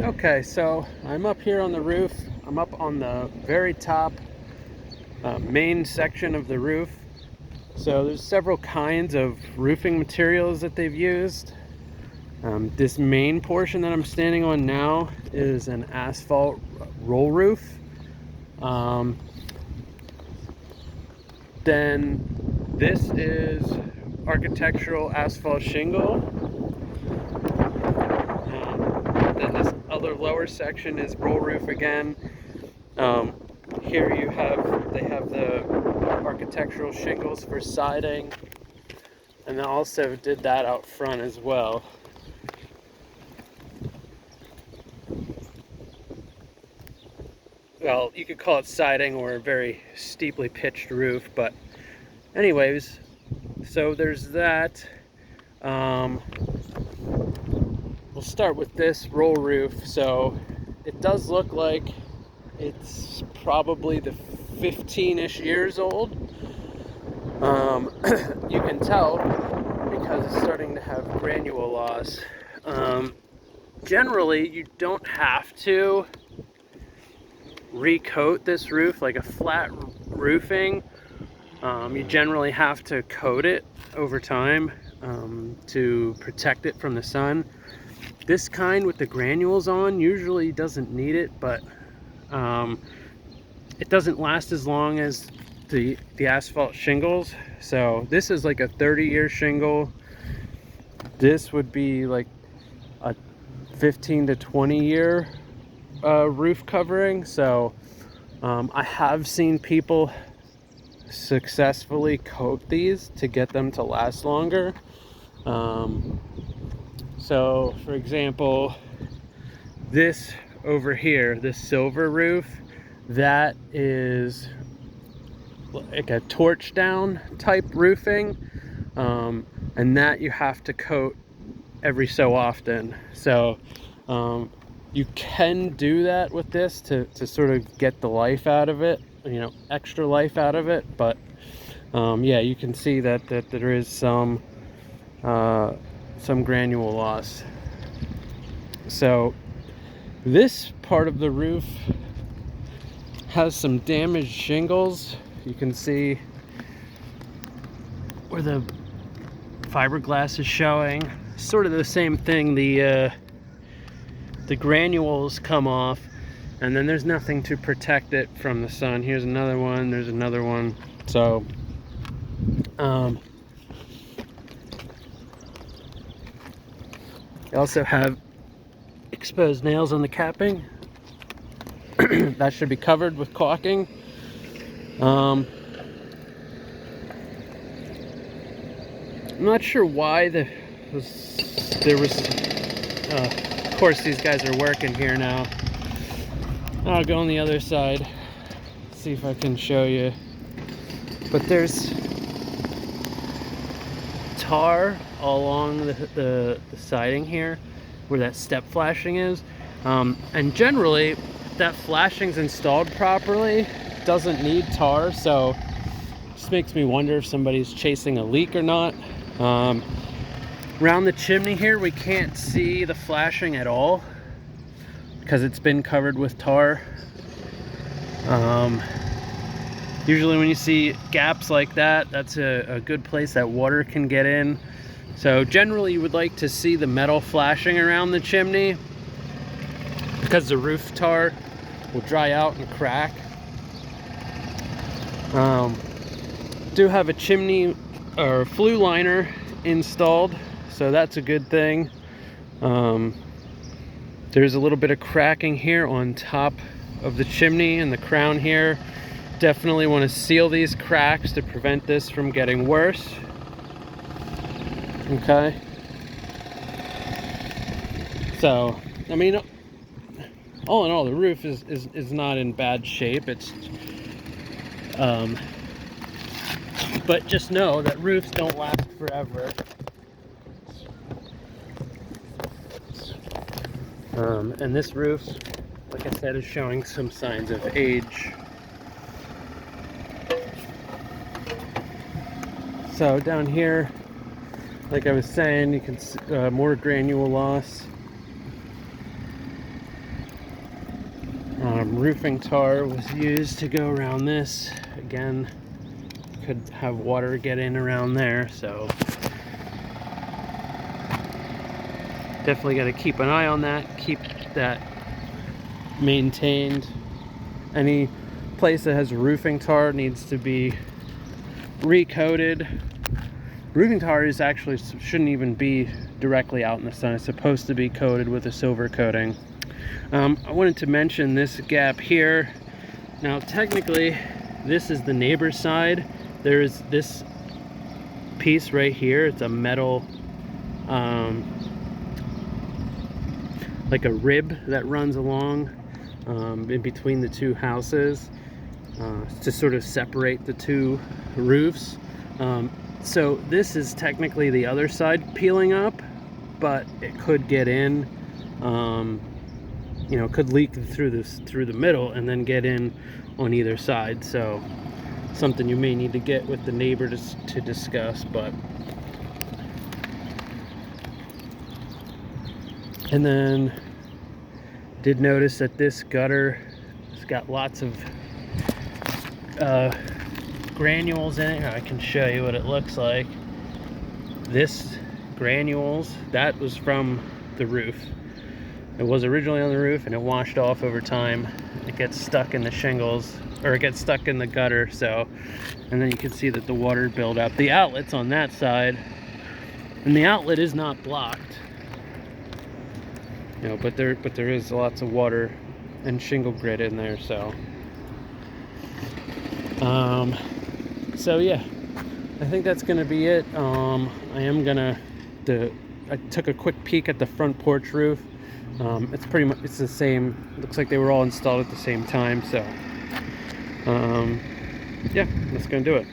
Okay, so I'm up here on the roof. I'm up on the very top main section of the roof. So there's several kinds of roofing materials that they've used. This main portion that I'm standing on now is an asphalt roll roof. Then this is architectural asphalt shingle. Then this other lower section is roll roof again. Here they have the architectural shingles for siding, and they also did that out front as well. Well, you could call it siding or a very steeply pitched roof, but anyways, so there's that. We'll start with this roll roof. So it does look like it's probably the 15-ish years old. You can tell because it's starting to have granule loss. Generally, you don't have to recoat this roof like a flat roofing. You generally have to coat it over time to protect it from the sun. This kind with the granules on usually doesn't need it, but it doesn't last as long as the asphalt shingles. So this is like a 30-year shingle. This would be like a 15 to 20-year roof covering. So I have seen people successfully coat these to get them to last longer. So for example, this over here, this silver roof, that is like a torch down type roofing, and that you have to coat every so often. So you can do that with this to sort of get the life out of it, extra life out of it. But yeah, you can see that there is some granule loss. So this part of the roof has some damaged shingles. You can see where the fiberglass is showing. Sort of the same thing. The granules come off, and then there's nothing to protect it from the sun. Here's another one. There's another one. So you also have exposed nails on the capping. That should be covered with caulking. I'm not sure why there was of course these guys are working here now. I'll go on the other side, see if I can show you. But there's tar all along the siding here where that step flashing is, and generally that flashing's installed properly, doesn't need tar. So just makes me wonder if somebody's chasing a leak or not. Around the chimney here we can't see the flashing at all because it's been covered with tar. Usually when you see gaps like that, that's a good place that water can get in. So generally you would like to see the metal flashing around the chimney because the roof tar will dry out and crack. Do have a chimney or flue liner installed, so that's a good thing. There's a little bit of cracking here on top of the chimney and the crown here. Definitely want to seal these cracks to prevent this from getting worse. Okay. So, I mean, all in all, the roof is not in bad shape. It's but just know that roofs don't last forever. And this roof, like I said, is showing some signs of age. So down here, like I was saying, you can see more granule loss. Roofing tar was used to go around this. Again, could have water get in around there, so definitely got to keep an eye on that, keep that maintained. Any place that has roofing tar needs to be recoated. Roofing tar is actually shouldn't even be directly out in the sun. It's supposed to be coated with a silver coating. I wanted to mention this gap here. Now technically this is the neighbor's side. There's this piece right here. It's a metal like a rib that runs along in between the two houses to sort of separate the two roofs. So this is technically the other side peeling up, but it could get in, you know, could leak through the middle and then get in on either side. So something you may need to get with the neighbor to discuss. But and then did notice that this gutter has got lots of granules in it. I can show you what it looks like. This granules, that was from the roof. It was originally on the roof and it washed off over time. It gets stuck in the shingles, or it gets stuck in the gutter. So, and then you can see that the water build up. The outlet's on that side, and the outlet is not blocked, you know, but there is lots of water and shingle grit in there. So so yeah, I think that's gonna be it. I took a quick peek at the front porch roof. It's pretty much, it's the same. Looks like they were all installed at the same time. So yeah, that's gonna do it.